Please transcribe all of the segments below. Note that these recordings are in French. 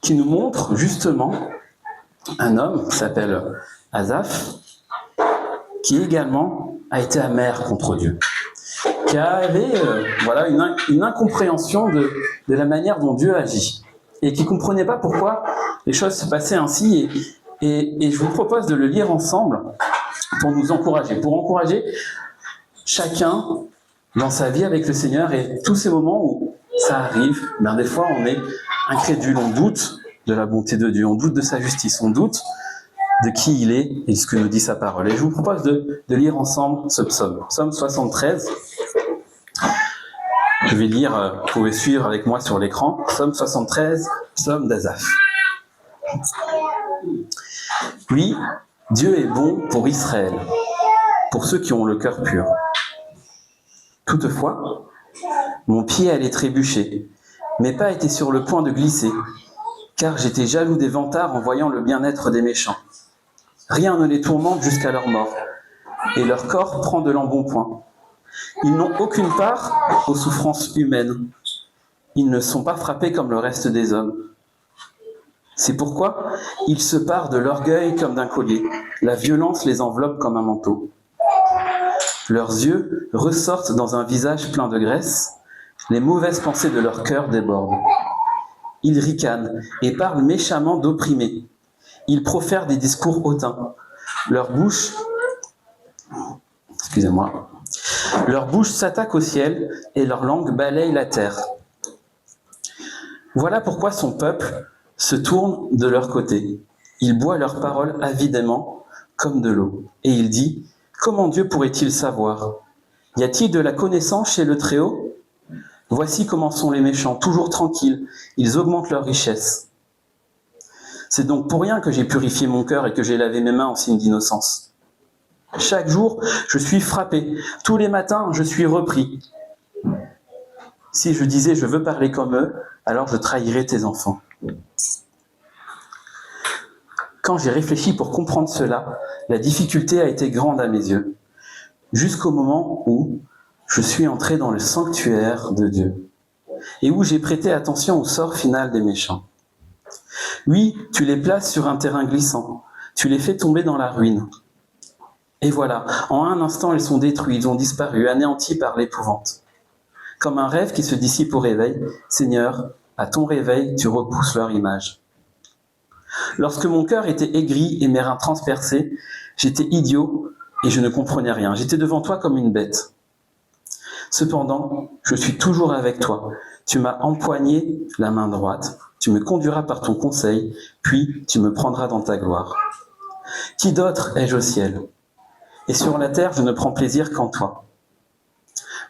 qui nous montre justement un homme qui s'appelle Asaph, qui également a été amer contre Dieu, qui avait une incompréhension de la manière dont Dieu agit, et qui ne comprenait pas pourquoi les choses se passaient ainsi. Et je vous propose de le lire ensemble pour nous encourager, pour encourager chacun dans sa vie avec le Seigneur, et tous ces moments où ça arrive, ben des fois on est incrédule, on doute de la bonté de Dieu, on doute de sa justice, on doute de qui il est et de ce que nous dit sa parole. Et je vous propose de lire ensemble ce psaume, psaume 73. Je vais lire, vous pouvez suivre avec moi sur l'écran, psaume 73, psaume d'Asaph. Oui, Dieu est bon pour Israël, pour ceux qui ont le cœur pur. Toutefois, mon pied allait trébucher, mes pas étaient sur le point de glisser, car j'étais jaloux des vantards en voyant le bien-être des méchants. Rien ne les tourmente jusqu'à leur mort, et leur corps prend de l'embonpoint. Ils n'ont aucune part aux souffrances humaines. Ils ne sont pas frappés comme le reste des hommes. C'est pourquoi ils se parent de l'orgueil comme d'un collier. La violence les enveloppe comme un manteau. Leurs yeux ressortent dans un visage plein de graisse. Les mauvaises pensées de leur cœur débordent. Ils ricanent et parlent méchamment d'opprimés. Ils profèrent des discours hautains. Leur bouche s'attaque au ciel et leur langue balaye la terre. Voilà pourquoi son peuple se tourne de leur côté. Il boit leurs paroles avidement comme de l'eau. Et il dit, comment Dieu pourrait-il savoir? Y a-t-il de la connaissance chez le Très-Haut? Voici comment sont les méchants, toujours tranquilles, ils augmentent leur richesse. C'est donc pour rien que j'ai purifié mon cœur et que j'ai lavé mes mains en signe d'innocence. Chaque jour, je suis frappé. Tous les matins, je suis repris. Si je disais je veux parler comme eux, alors je trahirais tes enfants. Quand j'ai réfléchi pour comprendre cela, la difficulté a été grande à mes yeux, jusqu'au moment où je suis entré dans le sanctuaire de Dieu et où j'ai prêté attention au sort final des méchants. Oui, tu les places sur un terrain glissant, tu les fais tomber dans la ruine. Et voilà, en un instant, ils sont détruits, ils ont disparu, anéantis par l'épouvante. Comme un rêve qui se dissipe au réveil, Seigneur, à ton réveil, tu repousses leur image. Lorsque mon cœur était aigri et mes reins transpercés, j'étais idiot et je ne comprenais rien. J'étais devant toi comme une bête. Cependant, je suis toujours avec toi. Tu m'as empoigné la main droite, tu me conduiras par ton conseil, puis tu me prendras dans ta gloire. Qui d'autre ai-je au ciel? Et sur la terre, je ne prends plaisir qu'en toi.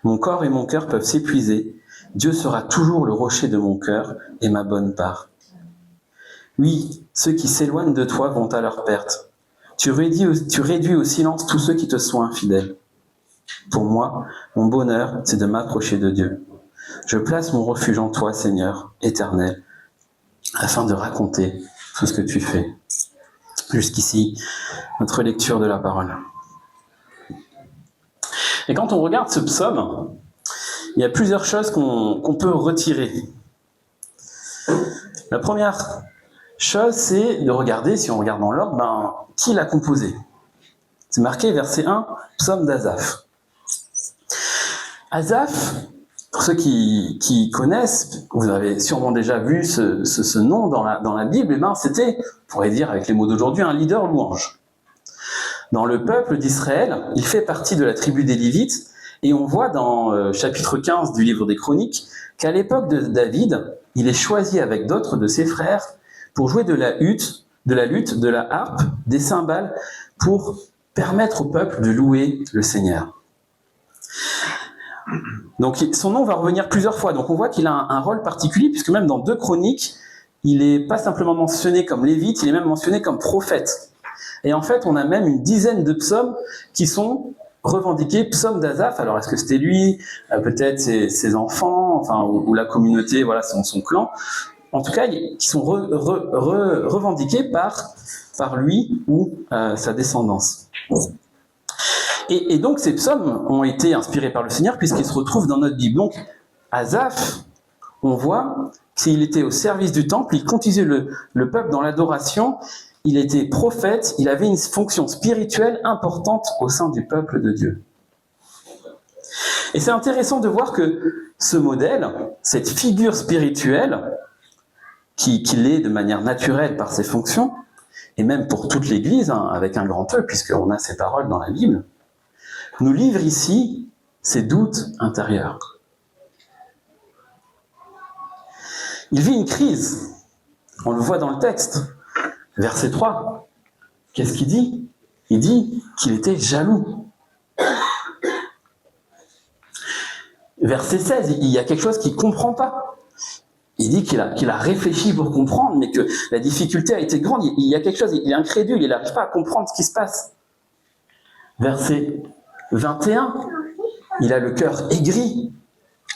Mon corps et mon cœur peuvent s'épuiser. Dieu sera toujours le rocher de mon cœur et ma bonne part. Oui, ceux qui s'éloignent de toi vont à leur perte. Tu réduis au silence tous ceux qui te sont infidèles. Pour moi, mon bonheur, c'est de m'approcher de Dieu. Je place mon refuge en toi, Seigneur, éternel, afin de raconter tout ce que tu fais. Jusqu'ici, notre lecture de la parole. Et quand on regarde ce psaume, il y a plusieurs choses qu'on peut retirer. La première chose, c'est de regarder, si on regarde dans l'ordre, qui l'a composé. C'est marqué verset 1, psaume d'Asaph. Asaph, pour ceux qui connaissent, vous avez sûrement déjà vu ce nom dans la Bible, c'était, on pourrait dire avec les mots d'aujourd'hui, un leader louange. Dans le peuple d'Israël, il fait partie de la tribu des Lévites, et on voit dans chapitre 15 du livre des Chroniques qu'à l'époque de David, il est choisi avec d'autres de ses frères pour jouer de la lutte, de la harpe, des cymbales, pour permettre au peuple de louer le Seigneur. Donc son nom va revenir plusieurs fois, donc on voit qu'il a un rôle particulier, puisque même dans 2 Chroniques, il n'est pas simplement mentionné comme lévite, il est même mentionné comme prophète. Et en fait, on a même une dizaine de psaumes qui sont revendiqués psaumes d'Asaph. Alors, est-ce que c'était lui? Peut-être ses enfants, ou la communauté, voilà, son clan. En tout cas, qui sont revendiqués par lui ou sa descendance. Et donc, ces psaumes ont été inspirés par le Seigneur puisqu'ils se retrouvent dans notre Bible. Donc, Asaph, on voit qu'il était au service du temple, il conduisait le peuple dans l'adoration, il était prophète, il avait une fonction spirituelle importante au sein du peuple de Dieu. Et c'est intéressant de voir que ce modèle, cette figure spirituelle, qui l'est de manière naturelle par ses fonctions, et même pour toute l'Église, avec un grand E, puisqu'on a ces paroles dans la Bible, nous livre ici ses doutes intérieurs. Il vit une crise, on le voit dans le texte, verset 3. Qu'est-ce qu'il dit? Il dit qu'il était jaloux. Verset 16, il y a quelque chose qu'il ne comprend pas. Il dit qu'il a réfléchi pour comprendre, mais que la difficulté a été grande. Il y a quelque chose, il est incrédule, il n'arrive pas à comprendre ce qui se passe. Verset 21, il a le cœur aigri,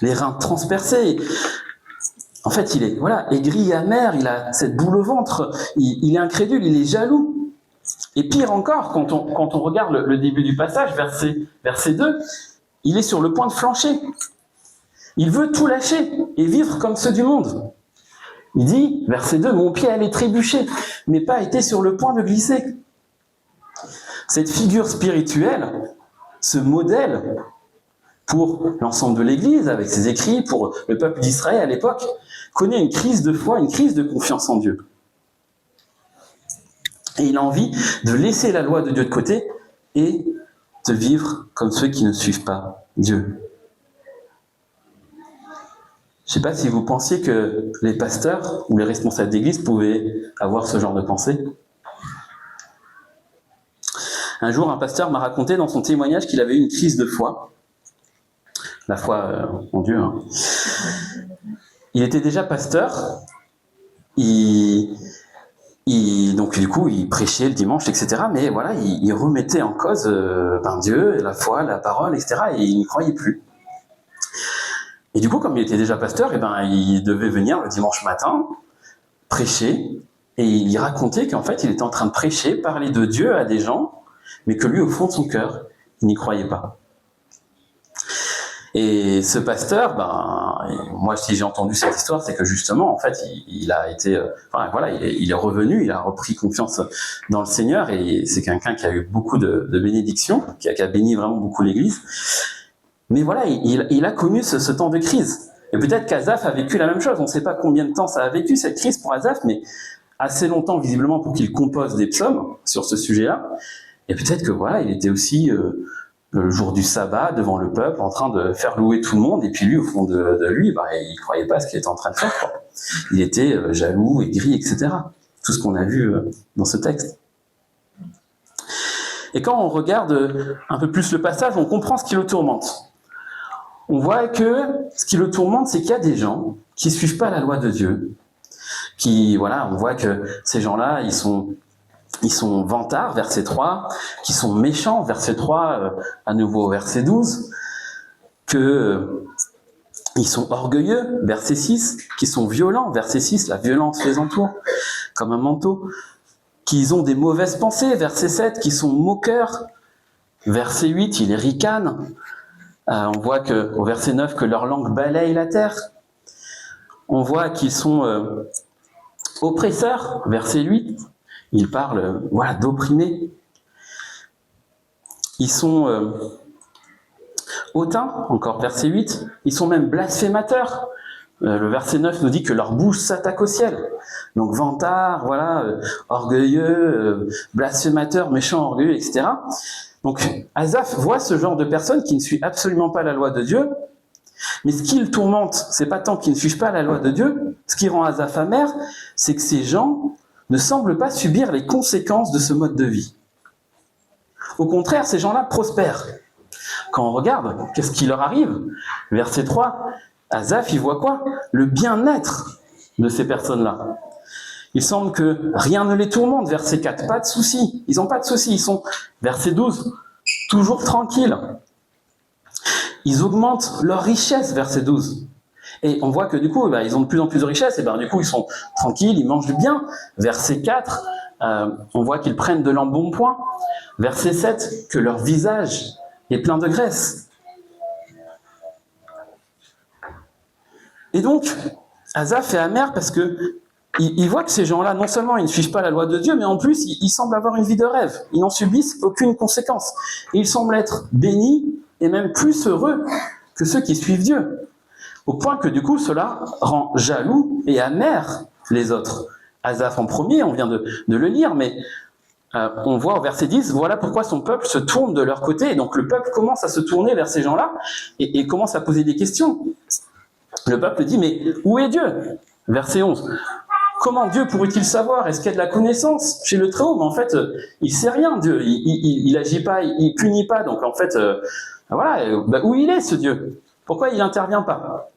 les reins transpercés. En fait, il est aigri et amer, il a cette boule au ventre, il est incrédule, il est jaloux. Et pire encore, quand on regarde le début du passage, verset 2, il est sur le point de flancher. Il veut tout lâcher et vivre comme ceux du monde. Il dit, verset 2, « Mon pied allait trébucher, mes pas étaient sur le point de glisser. » Cette figure spirituelle, ce modèle pour l'ensemble de l'Église, avec ses écrits, pour le peuple d'Israël à l'époque, connaît une crise de foi, une crise de confiance en Dieu. Et il a envie de laisser la loi de Dieu de côté et de vivre comme ceux qui ne suivent pas Dieu. Je ne sais pas si vous pensiez que les pasteurs ou les responsables d'église pouvaient avoir ce genre de pensée. Un jour, un pasteur m'a raconté dans son témoignage qu'il avait eu une crise de foi. La foi en Dieu. Il était déjà pasteur. Donc du coup, il prêchait le dimanche, etc. Mais voilà, il remettait en cause Dieu, la foi, la parole, etc. Et il n'y croyait plus. Et du coup, comme il était déjà pasteur, il devait venir le dimanche matin, prêcher, et il y racontait qu'en fait, il était en train de prêcher, parler de Dieu à des gens, mais que lui, au fond de son cœur, il n'y croyait pas. Et ce pasteur, moi, si j'ai entendu cette histoire, c'est que justement, en fait, il a été, il est revenu, il a repris confiance dans le Seigneur, et c'est quelqu'un qui a eu beaucoup de bénédictions, qui a béni vraiment beaucoup l'Église. Mais voilà, il a connu ce temps de crise. Et peut-être qu'Asaph a vécu la même chose. On ne sait pas combien de temps ça a vécu, cette crise pour Asaph, mais assez longtemps, visiblement, pour qu'il compose des psaumes sur ce sujet-là. Et peut-être que il était aussi le jour du sabbat, devant le peuple, en train de faire louer tout le monde. Et puis lui, au fond de lui, il ne croyait pas à ce qu'il était en train de faire. Il était jaloux, aigri, etc. Tout ce qu'on a vu dans ce texte. Et quand on regarde un peu plus le passage, on comprend ce qui le tourmente. On voit que ce qui le tourmente, c'est qu'il y a des gens qui ne suivent pas la loi de Dieu. On voit que ces gens-là, ils sont vantards, verset 3, qui sont méchants, verset 3, à nouveau verset 12, ils sont orgueilleux, verset 6, qui sont violents, verset 6, la violence les entoure, comme un manteau, qu'ils ont des mauvaises pensées, verset 7, qui sont moqueurs, verset 8, ils ricanent. On voit au verset 9 que leur langue balaye la terre. On voit qu'ils sont oppresseurs, verset 8. Ils parlent d'opprimés. Ils sont hautains, encore verset 8. Ils sont même blasphémateurs. Le verset 9 nous dit que leur bouche s'attaque au ciel. Donc vantard, orgueilleux, blasphémateur, méchant, orgueilleux, etc. Donc Asaph voit ce genre de personnes qui ne suivent absolument pas la loi de Dieu, mais ce qui le tourmente, c'est pas tant qu'ils ne suivent pas la loi de Dieu, ce qui rend Asaph amer, c'est que ces gens ne semblent pas subir les conséquences de ce mode de vie. Au contraire, ces gens-là prospèrent. Quand on regarde, qu'est-ce qui leur arrive? Verset 3, Asaph, il voit quoi? Le bien-être de ces personnes-là. Il semble que rien ne les tourmente, verset 4, pas de soucis. Ils n'ont pas de soucis, ils sont, verset 12, toujours tranquilles. Ils augmentent leur richesse, verset 12. Et on voit que du coup, ils ont de plus en plus de richesse, et du coup, ils sont tranquilles, ils mangent bien. Verset 4, on voit qu'ils prennent de l'embonpoint. Verset 7, que leur visage est plein de graisse. Et donc, Asaph est amer parce que il voit que ces gens-là, non seulement ils ne suivent pas la loi de Dieu, mais en plus, ils semblent avoir une vie de rêve. Ils n'en subissent aucune conséquence. Et ils semblent être bénis et même plus heureux que ceux qui suivent Dieu. Au point que du coup, cela rend jaloux et amer les autres. Asaph en premier, on vient de le lire, mais on voit au verset 10, voilà pourquoi son peuple se tourne de leur côté. Et donc le peuple commence à se tourner vers ces gens-là et commence à poser des questions. Le peuple dit, mais où est Dieu ? Verset 11. Comment Dieu pourrait-il savoir ? Est-ce qu'il y a de la connaissance chez le Très-Haut ? Mais en fait, il sait rien, Dieu. Il agit pas, il punit pas. Donc en fait, voilà, où il est ce Dieu ? Pourquoi il n'intervient pas ?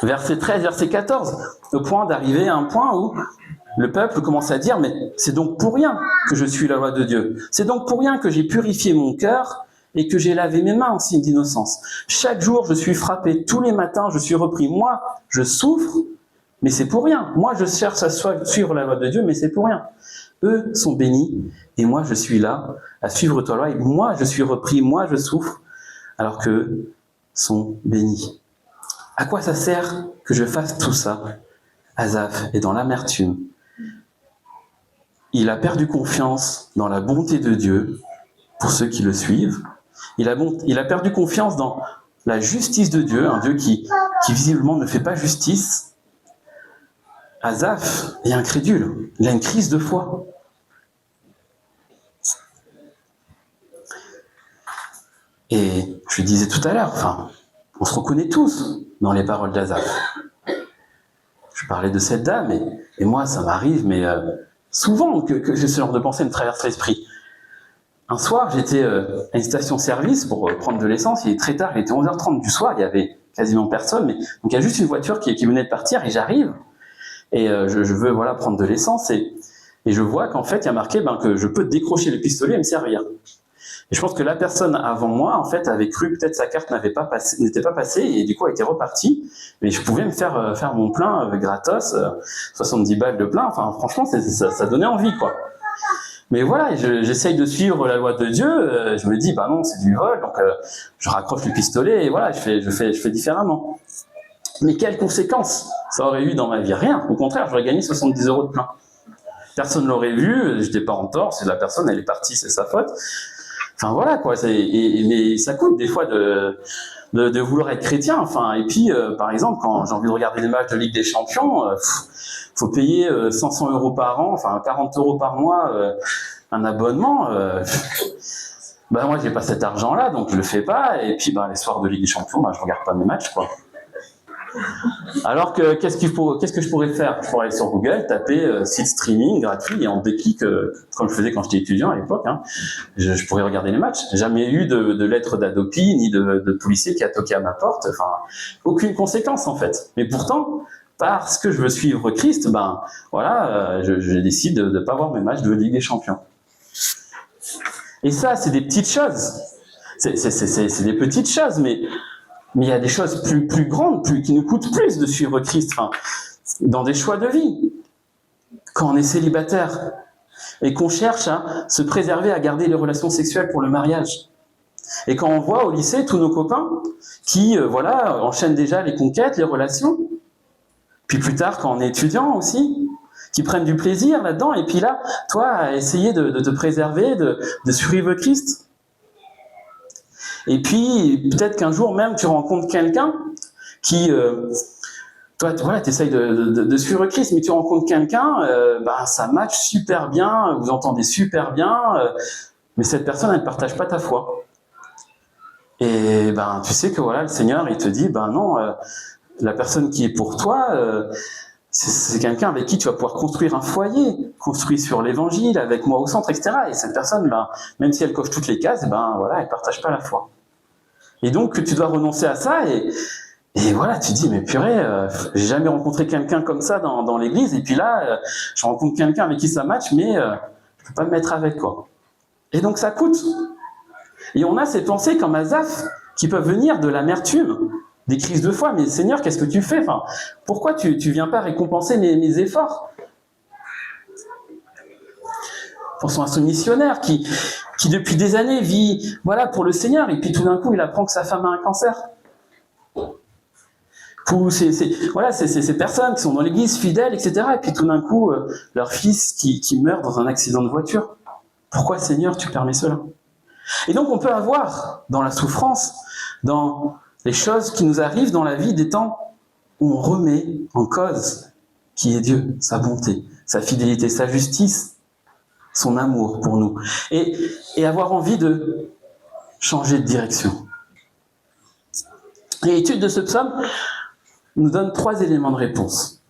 Verset 13, verset 14, au point d'arriver à un point où le peuple commence à dire, mais c'est donc pour rien que je suis la loi de Dieu. C'est donc pour rien que j'ai purifié mon cœur et que j'ai lavé mes mains en signe d'innocence. Chaque jour, je suis frappé, tous les matins, je suis repris. Moi, je souffre, mais c'est pour rien. Moi, je cherche à suivre la loi de Dieu, mais c'est pour rien. Eux sont bénis, et moi, je suis là à suivre ta loi. Et moi, je suis repris, moi, je souffre, alors qu'eux sont bénis. À quoi ça sert que je fasse tout ça ? Asaph est dans l'amertume. Il a perdu confiance dans la bonté de Dieu pour ceux qui le suivent. Il a perdu confiance dans la justice de Dieu, un Dieu qui visiblement ne fait pas justice. Asaph est incrédule, il a une crise de foi. Et je le disais tout à l'heure, on se reconnaît tous dans les paroles d'Asaph. Je parlais de cette dame, et moi ça m'arrive, mais souvent que ce genre de pensée me traverse l'esprit. Un soir, j'étais à une station-service pour prendre de l'essence, il est très tard, il était 11h30 du soir, il y avait quasiment personne, donc il y a juste une voiture qui venait de partir, et j'arrive, et je veux prendre de l'essence, et je vois qu'en fait, il y a marqué que je peux décrocher le pistolet et me servir. Et je pense que la personne avant moi, en fait, avait cru peut-être sa carte n'était pas passée, et du coup, elle était repartie, mais je pouvais me faire mon plein gratos, 70 balles de plein, franchement, ça donnait envie, quoi. Mais voilà, j'essaye de suivre la loi de Dieu, je me dis, non, c'est du vol, donc je raccroche le pistolet, et voilà, je fais différemment. Mais quelles conséquences ça aurait eu dans ma vie ? Rien, au contraire, j'aurais gagné 70 € de plein. Personne ne l'aurait vu, j'étais pas en tort, c'est la personne, elle est partie, c'est sa faute. Voilà, quoi, mais ça coûte des fois de vouloir être chrétien, et puis, par exemple, quand j'ai envie de regarder les matchs de Ligue des Champions, faut payer 500 € par an, 40 € par mois, un abonnement. Moi, j'ai pas cet argent-là, donc je le fais pas. Et puis, les soirs de Ligue des Champions, je regarde pas mes matchs, quoi. Alors que qu'est-ce que je pourrais faire ? Je pourrais aller sur Google, taper site streaming gratuit et en déclic, comme je faisais quand j'étais étudiant à l'époque, je pourrais regarder les matchs. Jamais eu de lettre d'Adopi ni de policier qui a toqué à ma porte. Aucune conséquence en fait. Mais pourtant, parce que je veux suivre Christ, je décide de ne pas voir mes matchs de Ligue des Champions. Et ça, c'est des petites choses. C'est des petites choses, mais il y a des choses plus grandes, qui nous coûtent plus de suivre Christ, dans des choix de vie. Quand on est célibataire et qu'on cherche à se préserver, à garder les relations sexuelles pour le mariage. Et quand on voit au lycée tous nos copains qui, enchaînent déjà les conquêtes, les relations. Puis plus tard, quand on est étudiant aussi, qui prennent du plaisir là-dedans. Et puis là, toi, à essayer de te préserver, de suivre Christ. Et puis, peut-être qu'un jour même, tu rencontres quelqu'un qui... toi, tu essayes de suivre Christ, mais tu rencontres quelqu'un, ça match super bien, vous entendez super bien, mais cette personne, elle ne partage pas ta foi. Et tu sais que le Seigneur, il te dit, non, la personne qui est pour toi, c'est quelqu'un avec qui tu vas pouvoir construire un foyer, construit sur l'évangile, avec moi au centre, etc. Et cette personne, même si elle coche toutes les cases, elle ne partage pas la foi. Et donc, tu dois renoncer à ça, et tu dis, mais purée, j'ai jamais rencontré quelqu'un comme ça dans l'église, et puis là, je rencontre quelqu'un avec qui ça match, mais je peux pas me mettre avec, quoi. Et donc, ça coûte. Et on a ces pensées comme Asaph, qui peuvent venir de l'amertume, des crises de foi. Mais Seigneur, qu'est-ce que tu fais ? Pourquoi tu viens pas récompenser mes efforts ? Pensons à ce missionnaire qui depuis des années vit pour le Seigneur, et puis tout d'un coup il apprend que sa femme a un cancer. Voilà, ces personnes qui sont dans l'église, fidèles, etc. Et puis tout d'un coup, leur fils qui meurt dans un accident de voiture. Pourquoi, Seigneur, tu permets cela? Et donc on peut avoir dans la souffrance, dans les choses qui nous arrivent dans la vie, des temps où on remet en cause qui est Dieu, sa bonté, sa fidélité, sa justice, son amour pour nous. Et avoir envie de changer de direction. Et l'étude de ce psaume nous donne 3 éléments de réponse.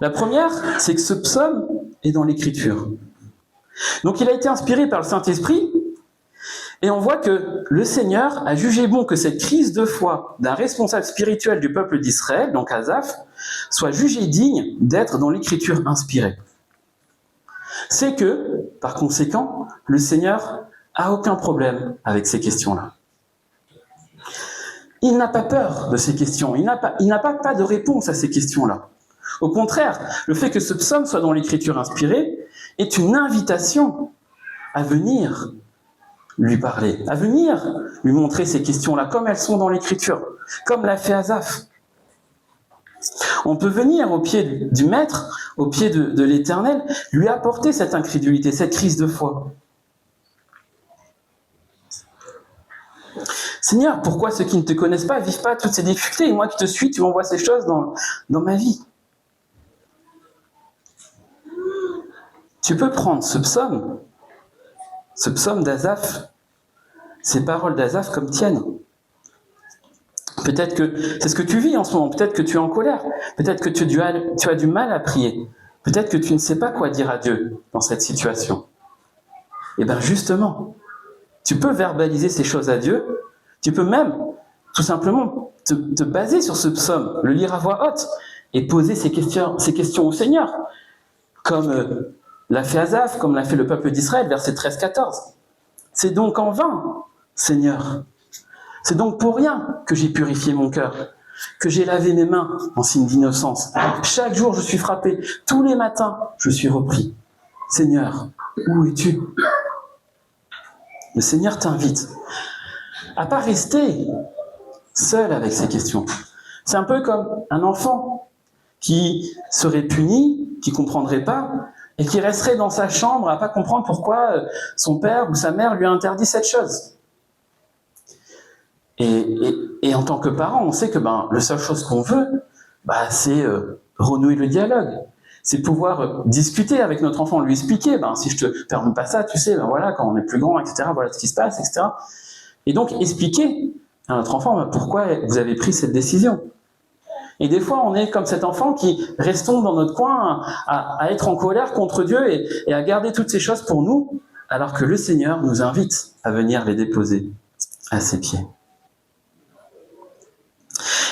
La première, c'est que ce psaume est dans l'Écriture. Donc il a été inspiré par le Saint-Esprit, et on voit que le Seigneur a jugé bon que cette crise de foi d'un responsable spirituel du peuple d'Israël, donc Asaph, soit jugée digne d'être dans l'Écriture inspirée. C'est que, par conséquent, le Seigneur a aucun problème avec ces questions-là. Il n'a pas peur de ces questions, il n'a pas de réponse à ces questions-là. Au contraire, le fait que ce psaume soit dans l'Écriture inspirée est une invitation à venir lui parler, à venir lui montrer ces questions-là, comme elles sont dans l'Écriture, comme l'a fait Asaph. On peut venir au pied du Maître, au pied de l'Éternel, lui apporter cette incrédulité, cette crise de foi. Seigneur, pourquoi ceux qui ne te connaissent pas vivent pas toutes ces difficultés, et moi qui te suis, tu m'envoies ces choses dans ma vie? Tu peux prendre ce psaume d'Asaph, ces paroles d'Asaph comme tiennes. Peut-être que c'est ce que tu vis en ce moment, peut-être que tu es en colère, peut-être que tu as du mal à prier, peut-être que tu ne sais pas quoi dire à Dieu dans cette situation. Et bien justement, tu peux verbaliser ces choses à Dieu, tu peux même tout simplement te baser sur ce psaume, le lire à voix haute et poser ces questions au Seigneur, comme l'a fait Asaph, comme l'a fait le peuple d'Israël, versets 13-14. C'est donc en vain, Seigneur. C'est donc pour rien que j'ai purifié mon cœur, que j'ai lavé mes mains en signe d'innocence. Chaque jour, je suis frappé. Tous les matins, je suis repris. Seigneur, où es-tu? Le Seigneur t'invite à pas rester seul avec ces questions. C'est un peu comme un enfant qui serait puni, qui ne comprendrait pas, et qui resterait dans sa chambre à pas comprendre pourquoi son père ou sa mère lui a interdit cette chose. Et en tant que parent, on sait que la seule chose qu'on veut, c'est renouer le dialogue. C'est pouvoir discuter avec notre enfant, lui expliquer, si je te permets pas ça, tu sais, voilà, quand on est plus grand, etc., voilà ce qui se passe, etc. Et donc expliquer à notre enfant pourquoi vous avez pris cette décision. Et des fois, on est comme cet enfant qui restons dans notre coin à être en colère contre Dieu et à garder toutes ces choses pour nous, alors que le Seigneur nous invite à venir les déposer à ses pieds.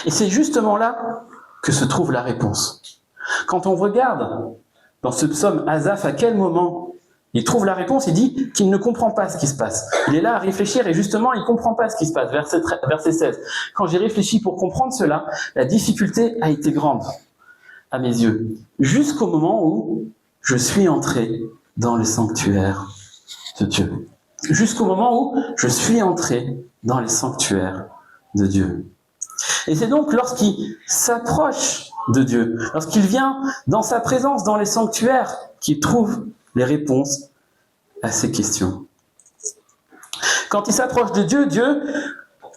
Et c'est justement là que se trouve la réponse. Quand on regarde dans ce psaume Asaph, à quel moment il trouve la réponse, il dit qu'il ne comprend pas ce qui se passe. Il est là à réfléchir et justement, il ne comprend pas ce qui se passe. Verset 16. Quand j'ai réfléchi pour comprendre cela, la difficulté a été grande à mes yeux, jusqu'au moment où je suis entré dans le sanctuaire de Dieu. Jusqu'au moment où je suis entré dans les sanctuaires de Dieu. Et c'est donc lorsqu'il s'approche de Dieu, lorsqu'il vient dans sa présence, dans les sanctuaires, qu'il trouve les réponses à ces questions. Quand il s'approche de Dieu, Dieu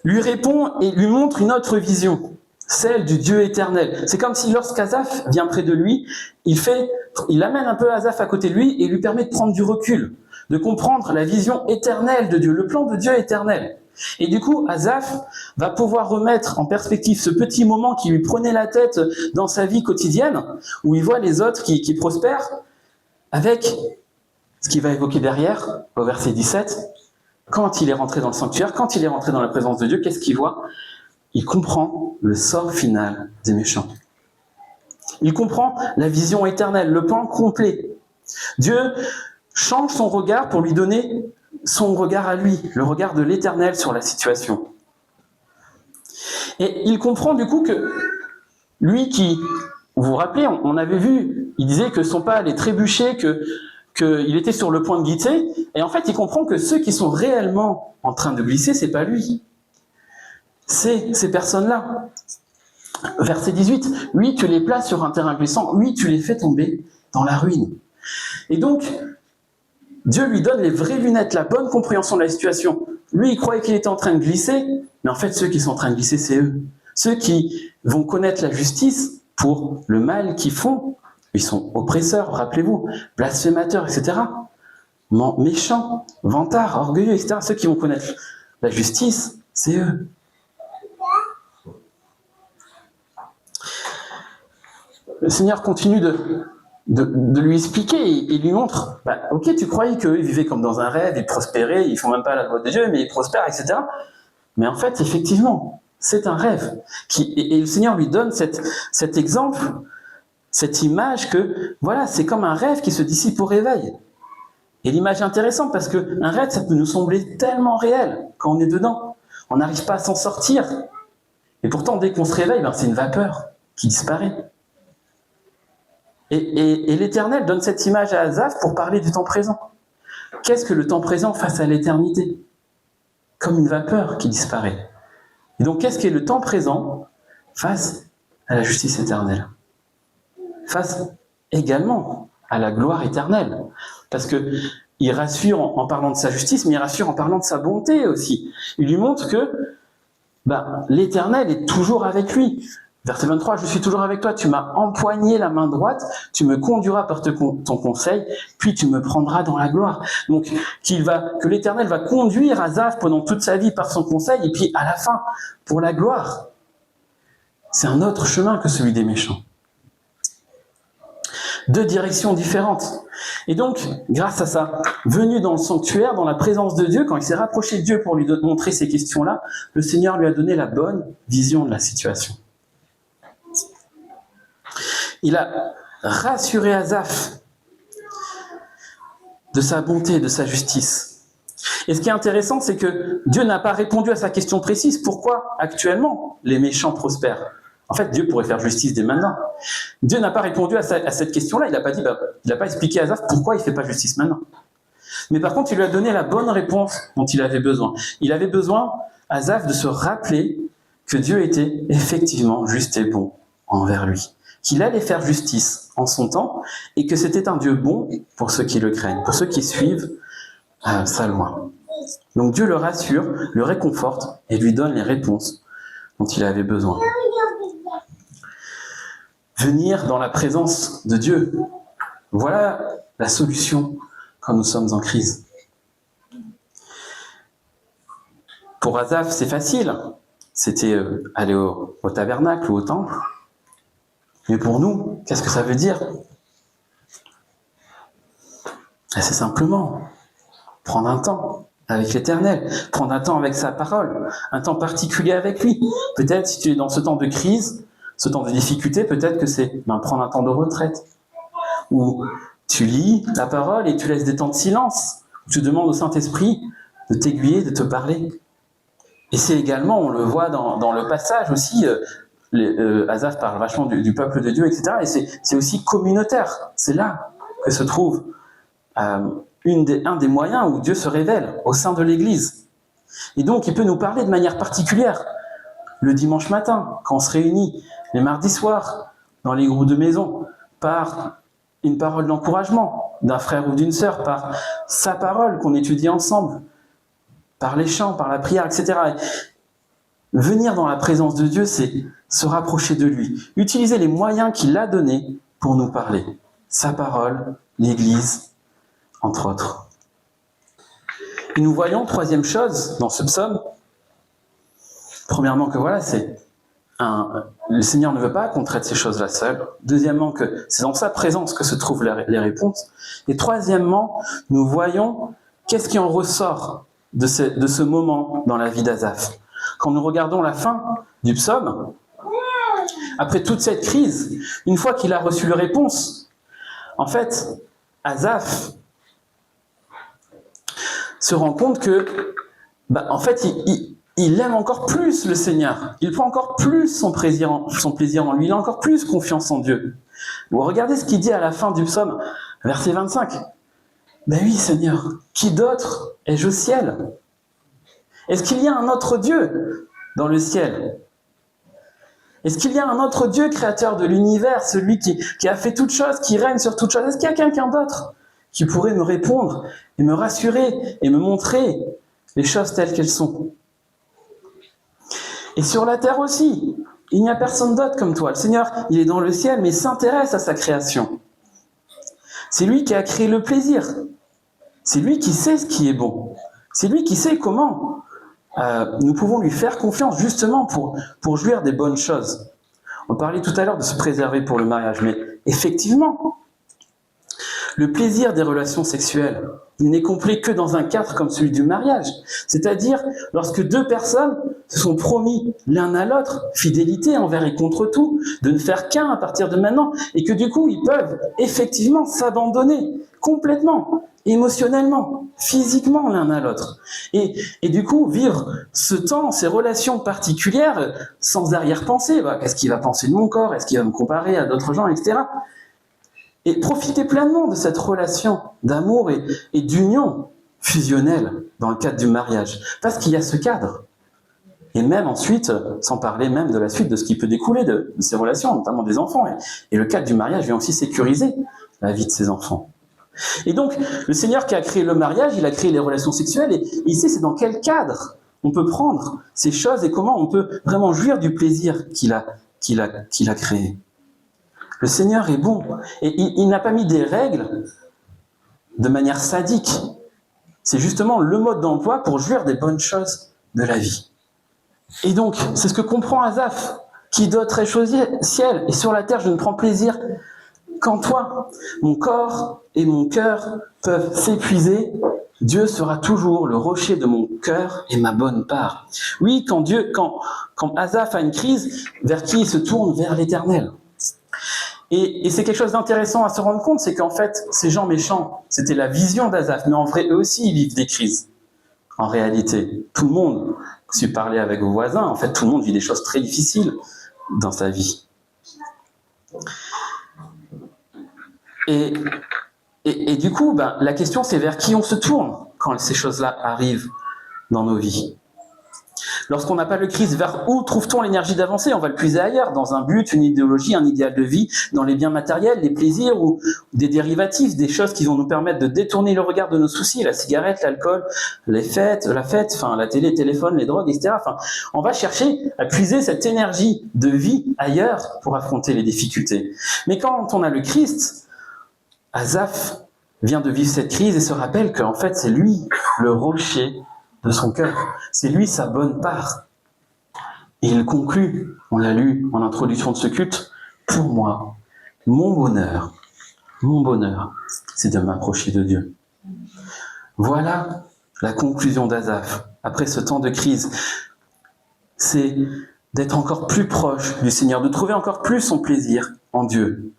lui répond et lui montre une autre vision, celle du Dieu éternel. C'est comme si lorsqu'Asaph vient près de lui, il amène un peu Asaph à côté de lui et lui permet de prendre du recul, de comprendre la vision éternelle de Dieu, le plan de Dieu éternel. Et du coup, Asaph va pouvoir remettre en perspective ce petit moment qui lui prenait la tête dans sa vie quotidienne, où il voit les autres qui prospèrent, avec ce qu'il va évoquer derrière, au verset 17, quand il est rentré dans le sanctuaire, quand il est rentré dans la présence de Dieu, qu'est-ce qu'il voit? Il comprend le sort final des méchants. Il comprend la vision éternelle, le plan complet. Dieu change son regard pour lui donner son regard à lui, le regard de l'Éternel sur la situation. Et il comprend du coup que lui qui, vous vous rappelez, on avait vu, il disait que son pas allait trébucher, qu'il était sur le point de glisser, et en fait il comprend que ceux qui sont réellement en train de glisser, c'est pas lui. c'est ces personnes-là. Verset 18, oui, tu les places sur un terrain glissant, oui, tu les fais tomber dans la ruine. Et donc, Dieu lui donne les vraies lunettes, la bonne compréhension de la situation. Lui, il croyait qu'il était en train de glisser, mais en fait, ceux qui sont en train de glisser, c'est eux. Ceux qui vont connaître la justice pour le mal qu'ils font. Ils sont oppresseurs, rappelez-vous, blasphémateurs, etc. Méchants, vantards, orgueilleux, etc. Ceux qui vont connaître la justice, c'est eux. Le Seigneur continue de lui expliquer et lui montre, ok, tu croyais qu'eux vivaient comme dans un rêve, ils prospéraient, ils font même pas la loi de Dieu, mais ils prospèrent, etc. Mais en fait, effectivement, c'est un rêve. Et le Seigneur lui donne cet exemple, cette image que, voilà, c'est comme un rêve qui se dissipe au réveil. Et l'image est intéressante parce qu'un rêve, ça peut nous sembler tellement réel quand on est dedans. On n'arrive pas à s'en sortir. Et pourtant, dès qu'on se réveille, c'est une vapeur qui disparaît. Et l'Éternel donne cette image à Asaph pour parler du temps présent. Qu'est-ce que le temps présent face à l'éternité? Comme une vapeur qui disparaît. Et donc, qu'est-ce qu'est le temps présent face à la justice éternelle? Face également à la gloire éternelle. Parce que il rassure en parlant de sa justice, mais il rassure en parlant de sa bonté aussi. Il lui montre que l'Éternel est toujours avec lui. Verset 23, je suis toujours avec toi, tu m'as empoigné la main droite, tu me conduiras par ton conseil, puis tu me prendras dans la gloire. Donc, que l'Éternel va conduire Asaph pendant toute sa vie par son conseil, et puis à la fin, pour la gloire. C'est un autre chemin que celui des méchants. Deux directions différentes. Et donc, grâce à ça, venu dans le sanctuaire, dans la présence de Dieu, quand il s'est rapproché de Dieu pour lui montrer ces questions-là, le Seigneur lui a donné la bonne vision de la situation. Il a rassuré Asaph de sa bonté, de sa justice. Et ce qui est intéressant, c'est que Dieu n'a pas répondu à sa question précise. Pourquoi actuellement les méchants prospèrent? En fait, Dieu pourrait faire justice dès maintenant. Dieu n'a pas répondu à cette question-là. Il n'a pas expliqué à Asaph pourquoi il ne fait pas justice maintenant. Mais par contre, il lui a donné la bonne réponse dont il avait besoin. Il avait besoin, Asaph, de se rappeler que Dieu était effectivement juste et bon envers lui. Qu'il allait faire justice en son temps et que c'était un Dieu bon pour ceux qui le craignent, pour ceux qui suivent sa loi. Donc Dieu le rassure, le réconforte et lui donne les réponses dont il avait besoin. Venir dans la présence de Dieu, voilà la solution quand nous sommes en crise. Pour Asaph, c'est facile. C'était aller au tabernacle ou au temple. Mais pour nous, qu'est-ce que ça veut dire? C'est simplement prendre un temps avec l'Éternel, prendre un temps avec sa parole, un temps particulier avec lui. Peut-être si tu es dans ce temps de crise, ce temps de difficulté, peut-être que c'est prendre un temps de retraite. Où tu lis la parole et tu laisses des temps de silence. Où tu demandes au Saint-Esprit de t'aiguiller, de te parler. Et c'est également, on le voit dans le passage aussi, Asaph parle vachement du peuple de Dieu, etc. Et c'est aussi communautaire. C'est là que se trouve un des moyens où Dieu se révèle au sein de l'Église. Et donc, il peut nous parler de manière particulière. Le dimanche matin, quand on se réunit, les mardis soirs, dans les groupes de maison, par une parole d'encouragement d'un frère ou d'une sœur, par sa parole qu'on étudie ensemble, par les chants, par la prière, etc. Et venir dans la présence de Dieu, c'est se rapprocher de lui. Utiliser les moyens qu'il a donnés pour nous parler. Sa parole, l'Église, entre autres. Et nous voyons, troisième chose, dans ce psaume, premièrement que voilà, le Seigneur ne veut pas qu'on traite ces choses-là seul. Deuxièmement, que c'est dans sa présence que se trouvent les réponses. Et troisièmement, nous voyons qu'est-ce qui en ressort de ce moment dans la vie d'Asaph. Quand nous regardons la fin du psaume, après toute cette crise, une fois qu'il a reçu les réponses, en fait, Asaph se rend compte que, en fait, il aime encore plus le Seigneur. Il prend encore plus son plaisir en lui. Il a encore plus confiance en Dieu. Bon, regardez ce qu'il dit à la fin du psaume, verset 25. Ben oui, Seigneur, qui d'autre ai-je au ciel? Est-ce qu'il y a un autre Dieu? dans le ciel? Est-ce qu'il y a un autre Dieu créateur de l'univers, celui qui a fait toutes choses, qui règne sur toutes choses? Est-ce qu'il y a quelqu'un d'autre qui pourrait me répondre et me rassurer et me montrer les choses telles qu'elles sont? Et sur la terre aussi, il n'y a personne d'autre comme toi. Le Seigneur, il est dans le ciel, mais il s'intéresse à sa création. C'est lui qui a créé le plaisir. C'est lui qui sait ce qui est bon. C'est lui qui sait comment nous pouvons lui faire confiance justement pour jouir des bonnes choses. On parlait tout à l'heure de se préserver pour le mariage, mais effectivement, le plaisir des relations sexuelles, il n'est complet que dans un cadre comme celui du mariage. C'est-à-dire lorsque deux personnes se sont promis l'un à l'autre fidélité envers et contre tout, de ne faire qu'un à partir de maintenant, et que du coup ils peuvent effectivement s'abandonner complètement, émotionnellement, physiquement l'un à l'autre. Et du coup vivre ce temps, ces relations particulières sans arrière-pensée. Qu'est-ce qu'il va penser de mon corps? Est-ce qu'il va me comparer à d'autres gens, etc. Et profiter pleinement de cette relation d'amour et d'union fusionnelle dans le cadre du mariage. Parce qu'il y a ce cadre. Et même ensuite, sans parler même de la suite, de ce qui peut découler de ces relations, notamment des enfants. Et le cadre du mariage vient aussi sécuriser la vie de ces enfants. Et donc, le Seigneur qui a créé le mariage, il a créé les relations sexuelles, et il sait c'est dans quel cadre on peut prendre ces choses et comment on peut vraiment jouir du plaisir qu'il a créé. Le Seigneur est bon, et il n'a pas mis des règles de manière sadique. C'est justement le mode d'emploi pour jouir des bonnes choses de la vie. Et donc, c'est ce que comprend Asaph, qui doit très ciel, et sur la terre je ne prends plaisir qu'en toi. Mon corps et mon cœur peuvent s'épuiser, Dieu sera toujours le rocher de mon cœur et ma bonne part. Oui, quand Asaph a une crise, vers qui il se tourne? Vers l'Éternel. Et c'est quelque chose d'intéressant à se rendre compte, c'est qu'en fait, ces gens méchants, c'était la vision d'Asaph, mais en vrai, eux aussi, ils vivent des crises. En réalité, tout le monde, si vous parlez avec vos voisins, en fait, tout le monde vit des choses très difficiles dans sa vie. Et du coup, la question, c'est vers qui on se tourne quand ces choses-là arrivent dans nos vies. Lorsqu'on n'a pas le Christ, vers où trouve-t-on l'énergie d'avancer? On va le puiser ailleurs, dans un but, une idéologie, un idéal de vie, dans les biens matériels, les plaisirs ou des dérivatifs, des choses qui vont nous permettre de détourner le regard de nos soucis, la cigarette, l'alcool, la fête, la télé, le téléphone, les drogues, etc. On va chercher à puiser cette énergie de vie ailleurs pour affronter les difficultés. Mais quand on a le Christ, Asaph vient de vivre cette crise et se rappelle qu'en fait, c'est lui le rocher de son cœur. C'est lui sa bonne part. Et il conclut, on l'a lu en introduction de ce culte, pour moi, mon bonheur, c'est de m'approcher de Dieu. Voilà la conclusion d'Asaph, après ce temps de crise. C'est d'être encore plus proche du Seigneur, de trouver encore plus son plaisir en Dieu.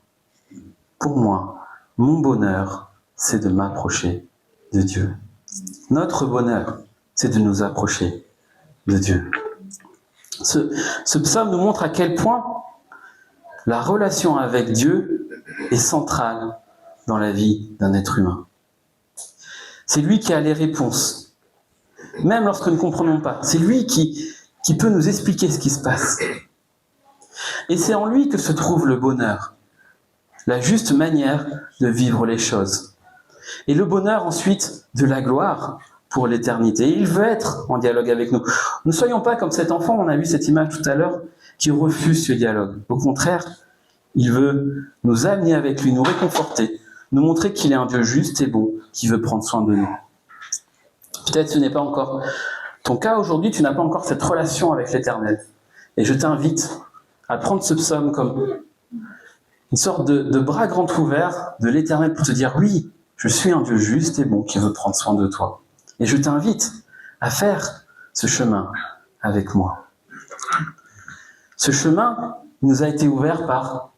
Pour moi, mon bonheur, c'est de m'approcher de Dieu. Notre bonheur, c'est de nous approcher de Dieu. Ce psaume nous montre à quel point la relation avec Dieu est centrale dans la vie d'un être humain. C'est lui qui a les réponses, même lorsque nous ne comprenons pas. C'est lui qui peut nous expliquer ce qui se passe. Et c'est en lui que se trouve le bonheur, la juste manière de vivre les choses. Et le bonheur ensuite de la gloire pour l'éternité. Il veut être en dialogue avec nous. Ne soyons pas comme cet enfant, on a vu cette image tout à l'heure, qui refuse ce dialogue. Au contraire, il veut nous amener avec lui, nous réconforter, nous montrer qu'il est un Dieu juste et bon, qui veut prendre soin de nous. Peut-être ce n'est pas encore ton cas aujourd'hui, tu n'as pas encore cette relation avec l'Éternel. Et je t'invite à prendre ce psaume comme une sorte de bras grand ouvert de l'Éternel pour te dire, oui, je suis un Dieu juste et bon qui veut prendre soin de toi. Et je t'invite à faire ce chemin avec moi. Ce chemin nous a été ouvert par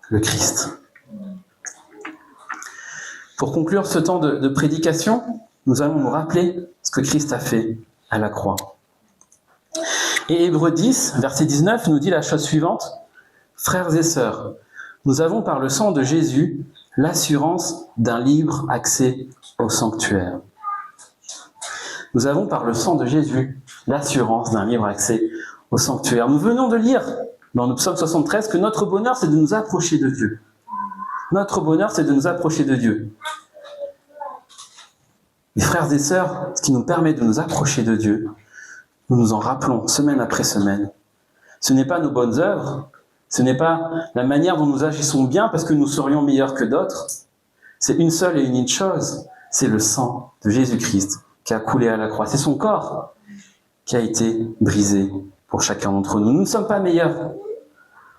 le Christ. Pour conclure ce temps de prédication, nous allons nous rappeler ce que Christ a fait à la croix. Et Hébreux 10, verset 19, nous dit la chose suivante. « Frères et sœurs, nous avons par le sang de Jésus l'assurance d'un libre accès au sanctuaire. » nous avons par le sang de Jésus l'assurance d'un libre accès au sanctuaire. Nous venons de lire dans le psaume 73 que notre bonheur, c'est de nous approcher de Dieu. Notre bonheur, c'est de nous approcher de Dieu. Les frères et sœurs, ce qui nous permet de nous approcher de Dieu, nous nous en rappelons semaine après semaine. Ce n'est pas nos bonnes œuvres, ce n'est pas la manière dont nous agissons bien parce que nous serions meilleurs que d'autres. C'est une seule et unique chose, c'est le sang de Jésus-Christ qui a coulé à la croix. C'est son corps qui a été brisé pour chacun d'entre nous. Nous ne sommes pas meilleurs.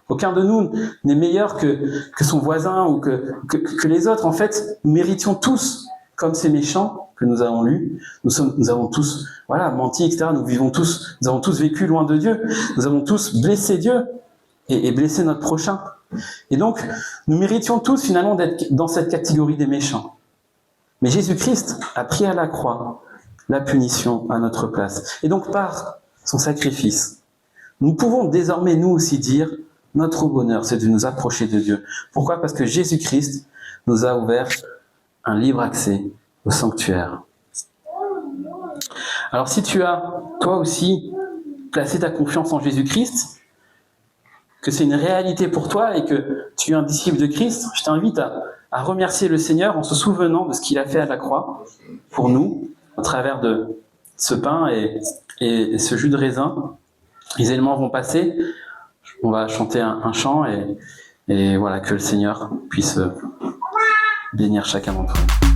Aucun de nous n'est meilleur que son voisin ou que les autres. En fait, nous méritions tous, comme ces méchants que nous avons lus, nous avons tous menti, etc. Nous avons tous vécu loin de Dieu. Nous avons tous blessé Dieu et blessé notre prochain. Et donc, nous méritions tous finalement d'être dans cette catégorie des méchants. Mais Jésus-Christ a pris à la croix la punition à notre place. Et donc, par son sacrifice, nous pouvons désormais nous aussi dire notre bonheur, c'est de nous approcher de Dieu. Pourquoi ? Parce que Jésus-Christ nous a ouvert un libre accès au sanctuaire. Alors si tu as, toi aussi, placé ta confiance en Jésus-Christ, que c'est une réalité pour toi et que tu es un disciple de Christ, je t'invite à remercier le Seigneur en se souvenant de ce qu'il a fait à la croix pour nous, à travers de ce pain et ce jus de raisin. Les éléments vont passer. On va chanter un chant et voilà, que le Seigneur puisse bénir chacun d'entre nous.